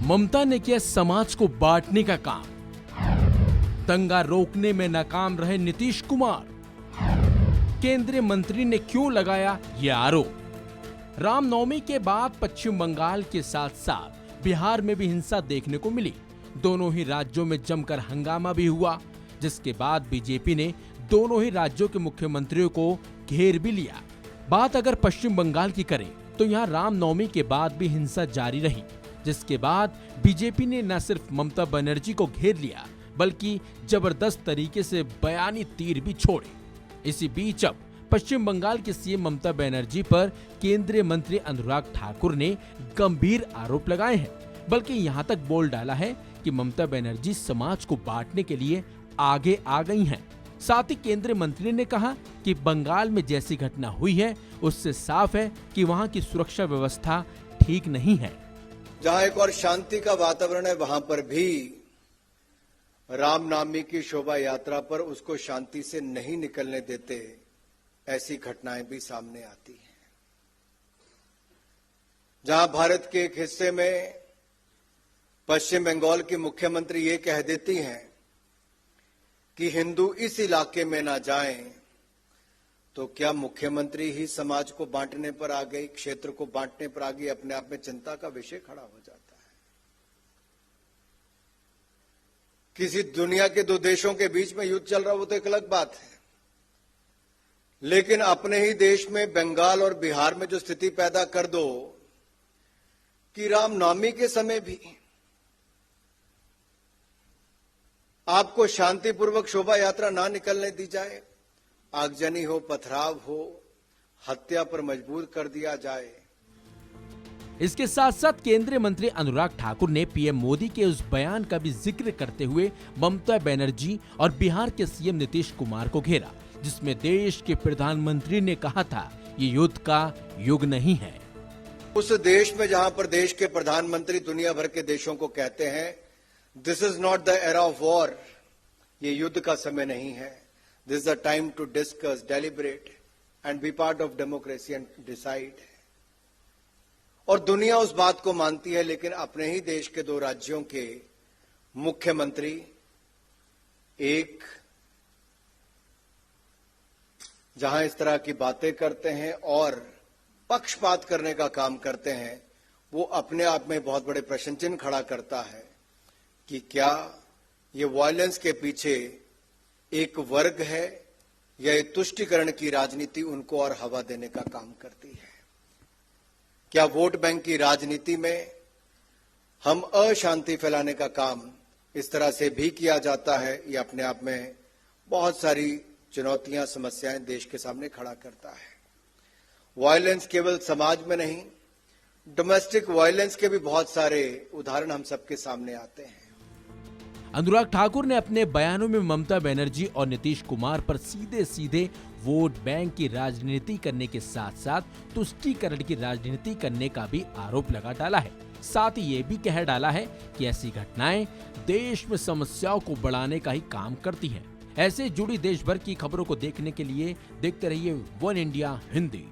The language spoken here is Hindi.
ममता ने किया समाज को बांटने का काम। दंगा रोकने में नाकाम रहे नीतीश कुमार। केंद्रीय मंत्री ने क्यों लगाया ये आरोप। रामनवमी के बाद पश्चिम बंगाल के साथ साथ बिहार में भी हिंसा देखने को मिली। दोनों ही राज्यों में जमकर हंगामा भी हुआ, जिसके बाद बीजेपी ने दोनों ही राज्यों के मुख्यमंत्रियों को घेर भी लिया। बात अगर पश्चिम बंगाल की करें तो यहाँ रामनवमी के बाद भी हिंसा जारी रही, जिसके बाद बीजेपी ने न सिर्फ ममता बनर्जी को घेर लिया बल्कि जबरदस्त तरीके से बयानी तीर भी छोड़े। इसी बीच अब पश्चिम बंगाल के सीएम ममता बनर्जी पर केंद्रीय मंत्री अनुराग ठाकुर ने गंभीर आरोप लगाए हैं, बल्कि यहाँ तक बोल डाला है कि ममता बनर्जी समाज को बांटने के लिए आगे आ गई हैं। साथ ही केंद्रीय मंत्री ने कहा कि बंगाल में जैसी घटना हुई है उससे साफ है कि वहाँ की सुरक्षा व्यवस्था ठीक नहीं है। जहाँ एक और शांति का वातावरण है वहां पर भी रामनवमी की शोभा यात्रा पर उसको शांति से नहीं निकलने देते, ऐसी घटनाएं भी सामने आती हैं। जहां भारत के एक हिस्से में पश्चिम बंगाल की मुख्यमंत्री ये कह देती हैं कि हिंदू इस इलाके में ना जाएं, तो क्या मुख्यमंत्री ही समाज को बांटने पर आ गई, क्षेत्र को बांटने पर आ गई? अपने आप में चिंता का विषय खड़ा हो जाता है। किसी दुनिया के दो देशों के बीच में युद्ध चल रहा हो तो एक अलग बात है, लेकिन अपने ही देश में बंगाल और बिहार में जो स्थिति पैदा कर दो कि रामनवमी के समय भी आपको शांतिपूर्वक शोभा यात्रा ना निकलने दी जाए, आगजनी हो, पथराव हो, हत्या पर मजबूर कर दिया जाए। इसके साथ साथ केंद्रीय मंत्री अनुराग ठाकुर ने पीएम मोदी के उस बयान का भी जिक्र करते हुए ममता बनर्जी और बिहार के सीएम नीतीश कुमार को घेरा, जिसमें देश के प्रधानमंत्री ने कहा था ये युद्ध का युग नहीं है। उस देश में जहां पर देश के प्रधानमंत्री दुनिया भर के देशों को कहते हैं this is not the era of war, ये युद्ध का समय नहीं है, this is the time to discuss, deliberate and be part of democracy and decide. और दुनिया उस बात को मानती है, लेकिन अपने ही देश के दो राज्यों के मुख्यमंत्री एक जहां इस तरह की बातें करते हैं और पक्षपात करने का काम करते हैं, वो अपने आप में बहुत बड़े प्रश्न चिन्ह खड़ा करता है कि क्या ये वायलेंस के पीछे एक वर्ग है या ये तुष्टीकरण की राजनीति उनको और हवा देने का काम करती है। क्या वोट बैंक की राजनीति में हम अशांति फैलाने का काम इस तरह से भी किया जाता है? ये अपने आप में बहुत सारी चुनौतियां, समस्याएं देश के सामने खड़ा करता है। वायलेंस केवल समाज में नहीं, डोमेस्टिक वायलेंस के भी बहुत सारे उदाहरण हम सबके सामने आते हैं। अनुराग ठाकुर ने अपने बयानों में ममता बनर्जी और नीतीश कुमार पर सीधे सीधे वोट बैंक की राजनीति करने के साथ साथ तुष्टीकरण की राजनीति करने का भी आरोप लगा डाला है। साथ ही ये भी कह डाला है कि ऐसी घटनाएं देश में समस्याओं को बढ़ाने का ही काम करती हैं। ऐसे जुड़ी देश भर की खबरों को देखने के लिए देखते रहिए वन इंडिया हिंदी।